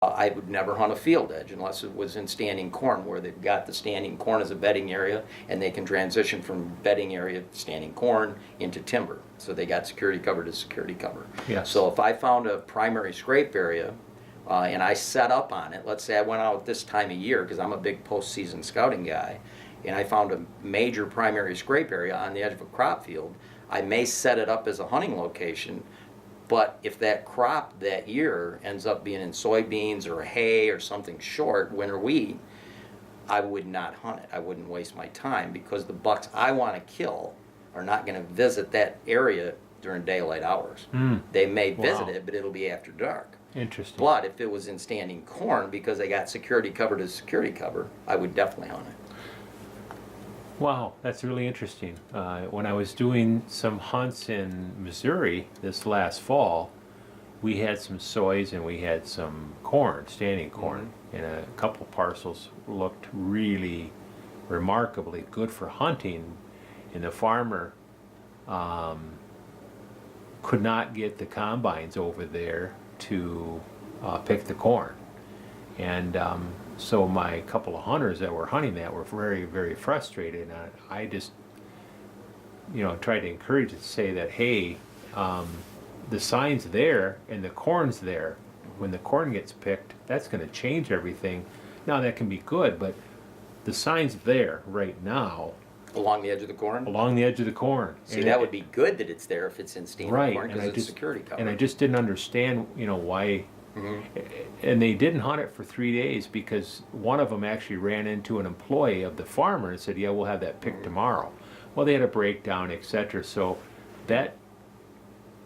I would never hunt a field edge unless it was in standing corn, where they've got the standing corn as a bedding area, and they can transition from bedding area, standing corn, into timber. So they got security cover to security cover. Yes. So if I found a primary scrape area and I set up on it, let's say I went out this time of year, because I'm a big postseason scouting guy, and I found a major primary scrape area on the edge of a crop field, I may set it up as a hunting location. But if that crop that year ends up being in soybeans or hay or something short, winter wheat, I would not hunt it. I wouldn't waste my time, because the bucks I want to kill are not going to visit that area during daylight hours. They may visit it, but it'll be after dark. Interesting. But if it was in standing corn, because they got security cover to security cover, I would definitely hunt it. Wow, that's really interesting. When I was doing some hunts in Missouri this last fall, we had some soys and we had some corn, standing corn, and a couple parcels looked really remarkably good for hunting, and the farmer could not get the combines over there to pick the corn. And so my couple of hunters that were hunting that were very, very frustrated. And I just, tried to encourage it to say that, hey, the sign's there and the corn's there. When the corn gets picked, that's going to change everything. Now that can be good, but the sign's there right now. Along the edge of the corn? Along the edge of the corn. See, and that would be good that it's there if it's in standing corn, because it's security cover. And I just didn't understand, why. And they didn't hunt it for 3 days, because one of them actually ran into an employee of the farmer and said, yeah, we'll have that picked tomorrow. Well, they had a breakdown, etc. So that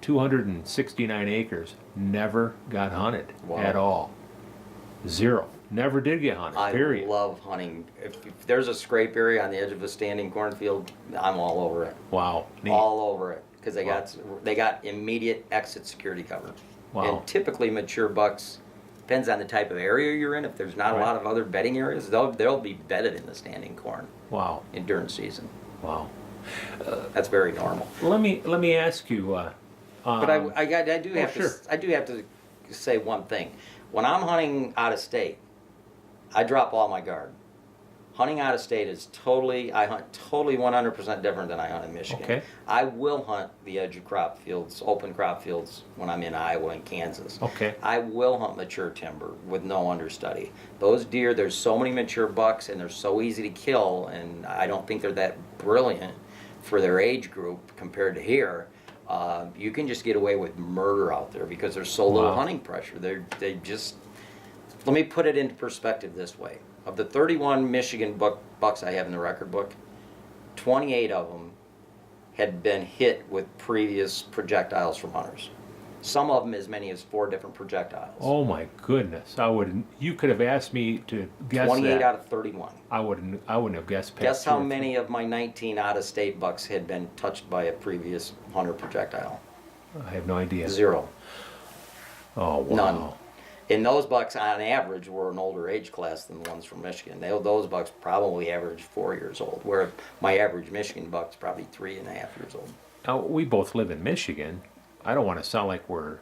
269 acres never got hunted at all. Zero. Never did get hunted, period. I love hunting. If there's a scrape area on the edge of a standing cornfield, I'm all over it. Wow. Neat. All over it, because they got immediate exit security cover. Wow. And typically mature bucks, depends on the type of area you're in. If there's not a lot of other bedding areas, they'll be bedded in the standing corn. Wow. During season. Wow. That's very normal. Let me ask you. But I do have to say one thing. When I'm hunting out of state, I drop all my guard. Hunting out of state is I hunt totally 100% different than I hunt in Michigan. Okay. I will hunt the edge of crop fields, open crop fields, when I'm in Iowa and Kansas. Okay. I will hunt mature timber with no understudy. Those deer, there's so many mature bucks, and they're so easy to kill, and I don't think they're that brilliant for their age group compared to here. You can just get away with murder out there because there's so little hunting pressure. They just, let me put it into perspective this way. Of the 31 Michigan bucks I have in the record book, 28 of them had been hit with previous projectiles from hunters. Some of them as many as 4 different projectiles. Oh my goodness! You could have asked me to guess 28 that. out of 31. I wouldn't have guessed past. Guess how many of my 19 out-of-state bucks had been touched by a previous hunter projectile? I have no idea. 0. Oh wow. None. And those bucks, on average, were an older age class than the ones from Michigan. Those bucks probably average 4 years old, where my average Michigan buck's probably 3.5 years old. Now, we both live in Michigan. I don't want to sound like we're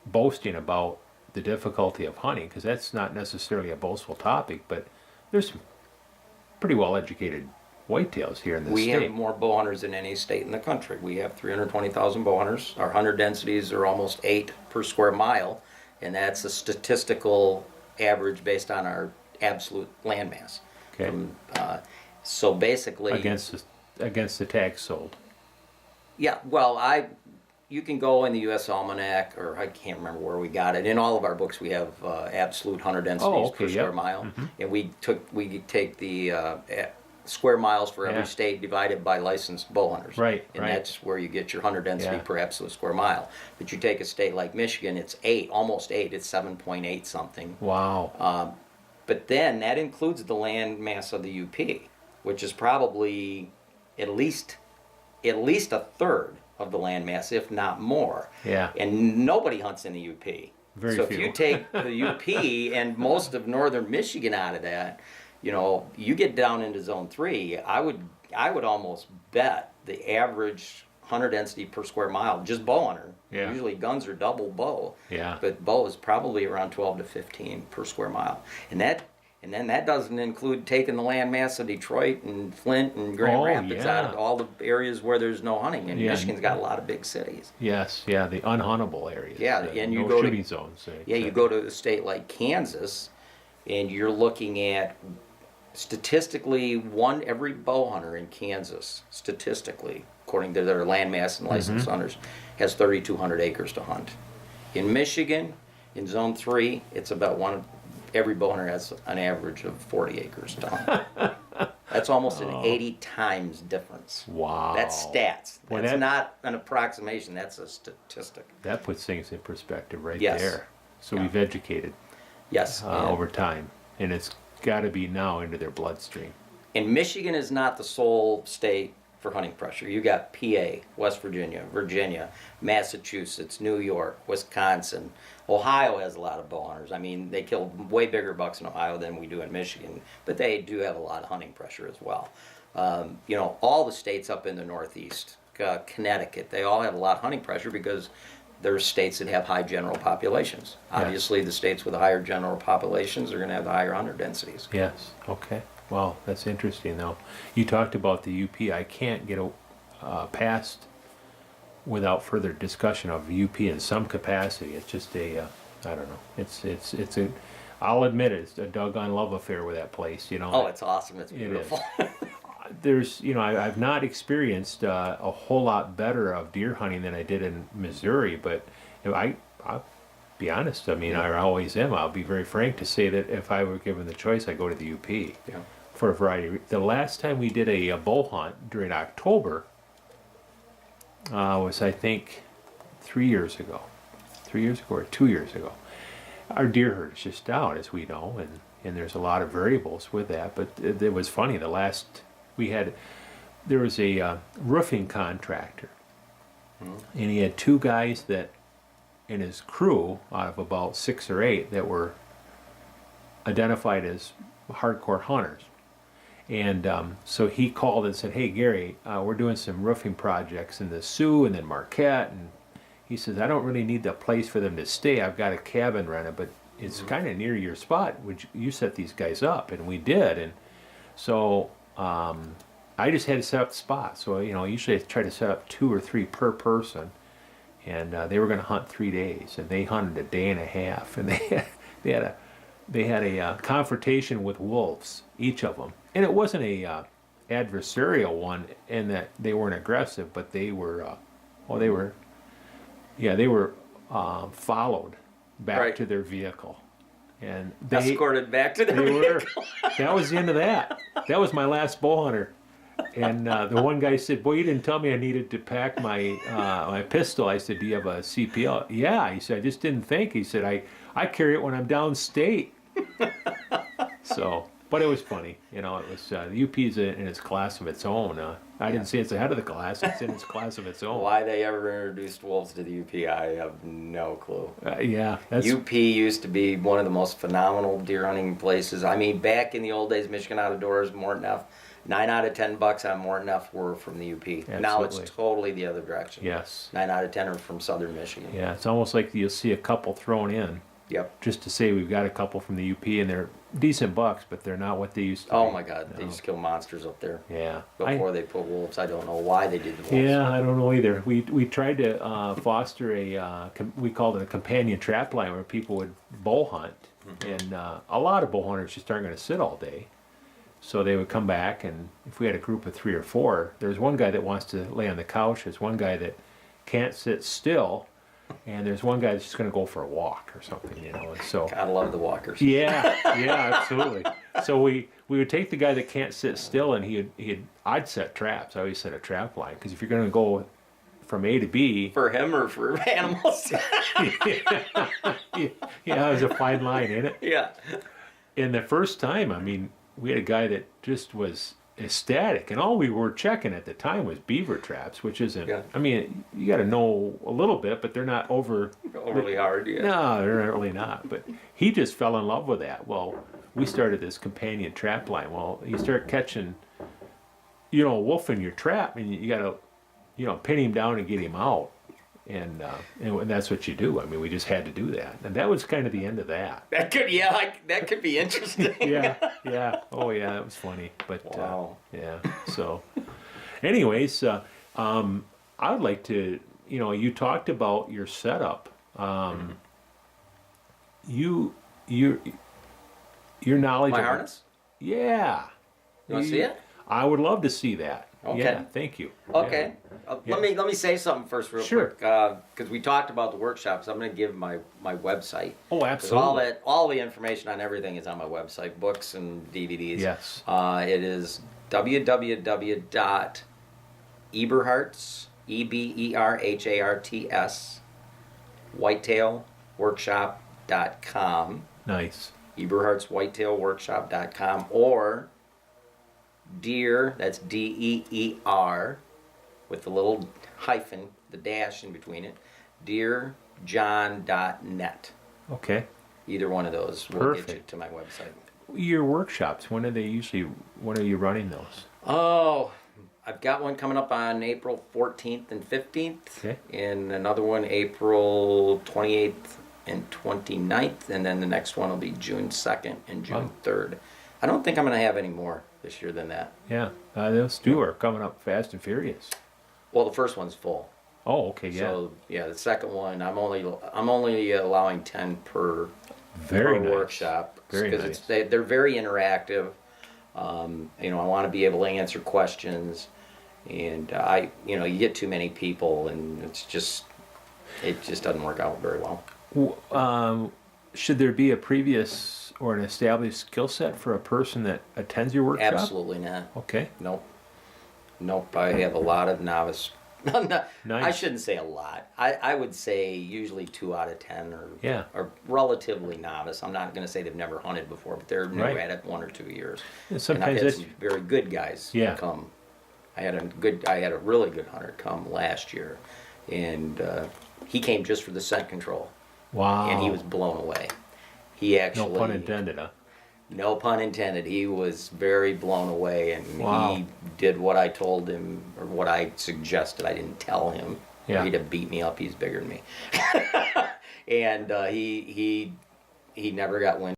boasting about the difficulty of hunting, because that's not necessarily a boastful topic, but there's some pretty well-educated whitetails here in the state. We have more bow hunters than any state in the country. We have 320,000 bow hunters. Our hunter densities are almost 8 per square mile. And that's a statistical average based on our absolute land mass. Okay. So basically, against the tags sold. Yeah. Well, you can go in the U.S. Almanac, or I can't remember where we got it. In all of our books, we have absolute hunter densities per square mile, and we take the square miles for every state divided by licensed bow hunters. Right. And that's where you get your hunter density per absolute square mile. But you take a state like Michigan, it's 8, almost 8. It's 7.8 something. Wow. But then that includes the land mass of the UP, which is probably at least a third of the land mass, if not more. Yeah. And nobody hunts in the UP. Very so few. If you take the UP and most of northern Michigan out of that, you get down into zone 3, I would almost bet the average hunter density per square mile, just bow hunter. Yeah. Usually guns are double bow. Yeah. But bow is probably around 12 to 15 per square mile. And then that doesn't include taking the landmass of Detroit and Flint and Grand Rapids out of all the areas where there's no hunting. And Michigan's got a lot of big cities. Yes, yeah, the unhuntable areas. Yeah, and you no go shooting to zones. you go to a state like Kansas, and you're looking at statistically every bow hunter in Kansas, statistically, according to their landmass and licensed hunters, has 3,200 acres to hunt. In Michigan, in Zone 3, it's about every bow hunter has an average of 40 acres to hunt. That's almost an 80 times difference. Wow. That's stats. Well, That's not an approximation. That's a statistic. That puts things in perspective right Yes. there. So Yeah. we've educated Yes. over time, and it's got to be now into their bloodstream. And Michigan is not the sole state for hunting pressure. You got PA, West Virginia, Massachusetts, New York, Wisconsin. Ohio has a lot of bow hunters. I mean, they kill way bigger bucks in Ohio than we do in Michigan, but they do have a lot of hunting pressure as well. All the states up in the Northeast, Connecticut, they all have a lot of hunting pressure because there's states that have high general populations. Yes. Obviously, the states with higher general populations are going to have the higher hunter densities. Yes. Okay. Well, that's interesting, though. You talked about the UP. I can't get past without further discussion of UP in some capacity. It's just I don't know. It's a. I'll admit it. It's a doggone love affair with that place. Oh, it's awesome. It's It beautiful. There's, I've not experienced a whole lot better of deer hunting than I did in Missouri, but I'll be honest. I mean, I always am. I'll be very frank to say that if I were given the choice, I'd go to the UP Yeah. for a variety. The last time we did a bow hunt during October was, I think, 3 years ago. 3 years ago or 2 years ago. Our deer herd is just down, as we know, and there's a lot of variables with that. But it was funny. There was a roofing contractor, and he had two guys that in his crew out of about 6 or 8 that were identified as hardcore hunters. And so he called and said, "Hey Gary, we're doing some roofing projects in the Sioux and then Marquette." And he says, "I don't really need the place for them to stay. I've got a cabin rented, but it's kind of near your spot. Would you set these guys up?" And we did. And so I just had to set up the spot. So usually I try to set up 2 or 3 per person. And they were going to hunt 3 days, and they hunted a day and a half, and they had a confrontation with wolves, each of them, and it wasn't a adversarial one in that they weren't aggressive, but they were followed back Right. to their vehicle, and they Escorted back to their they were. vehicle. That was the end of that. That was my last bow hunter. And the one guy said, "Boy, you didn't tell me I needed to pack my my pistol." I said, "Do you have a CPL?" "Yeah." He said, "I just didn't think." He said, I carry it when I'm downstate." So, but it was funny. It was the UP's in its class of its own. I didn't say it's ahead of the class. It's in its class of its own. Why they ever introduced wolves to the UP, I have no clue. Yeah, that's UP used to be one of the most phenomenal deer hunting places. I mean, back in the old days, Michigan Outdoors, Morton F. 9 out of 10 bucks on Morton F. were from the UP. Now it's Absolutely. totally the other direction. Yes. 9 out of 10 are from southern Michigan. Yeah, it's almost like you'll see a couple thrown in Yep. just to say we've got a couple from the UP, and they're decent bucks, but they're not what they used to be. Oh my God, they No. just kill monsters up there. Yeah. Before they put wolves, I don't know why they did the wolves. Yeah, I don't know either. We tried to foster we called it a companion trap line where people would bow hunt, and a lot of bow hunters just aren't going to sit all day. So they would come back, and if we had a group of 3 or 4, there's one guy that wants to lay on the couch, there's one guy that can't sit still, and there's one guy that's just going to go for a walk or something, And so God, I love the walkers. yeah, absolutely. So we would take the guy that can't sit still, and I'd set traps. I always set a trap line, because if you're going to go from A to B, For him or for animals? yeah, there's a fine line in it. Yeah. And the first time, I mean, we had a guy that just was ecstatic, and all we were checking at the time was beaver traps, which isn't. Yeah. I mean, you got to know a little bit, but they're not Overly hard, yeah. No, they're really not. But he just fell in love with that. Well, we started this companion trap line. Well, you start catching, a wolf in your trap, and you got to pin him down and get him out. And that's what you do. I mean, we just had to do that. And that was kind of the end of that. That could, that could be interesting. Yeah. Oh, yeah, that was funny. But, Wow. yeah. So, anyways, I would like to, you talked about your setup. Your knowledge My of harness? Yeah. You want to see it? I would love to see that. Okay. Yeah, thank you. Okay. Yeah. Let me say something first, real Sure. quick, because we talked about the workshops. I'm going to give my website. Oh, 'Cause absolutely. all the information on everything is on my website, books and DVDs. Yes. It is www.eberhardts, EBERHARTS, whitetailworkshop.com, Nice. eberhardswhitetailworkshop.com, or Deer, that's DEER, with the little hyphen, the dash in between it, deerjohn.net. Okay. Either one of those will get you Perfect. to my website. Your workshops, when are you running those? Oh, I've got one coming up on April 14th and 15th, Okay. and another one April 28th and 29th, and then the next one will be June 2nd and June Wow. 3rd. I don't think I'm going to have any more this year than that. Yeah. Those two are coming up fast and furious. Well, the first one's full. Oh, okay. Yeah. So yeah, the second one I'm only allowing 10 per Very nice. workshop Very because nice. they're very interactive. I want to be able to answer questions, and you get too many people, and it just doesn't work out very well. Should there be a previous or an established skill set for a person that attends your workshop? Absolutely not. Okay. Nope. I have a lot of novice. I Nice. shouldn't say a lot. I would say usually 2 out of 10 are relatively novice. I'm not going to say they've never hunted before, but they're new Right. at it 1 or 2 years. And And sometimes I've had that's some very good guys Yeah. come. I had a really good hunter come last year, and he came just for the scent control, wow. and he was blown away. He actually, No pun intended, huh? no pun intended. He was very blown away, and Wow. he did what I told him or what I suggested. I didn't tell him. Yeah. He'd have beat me up. He's bigger than me, and he never got wind.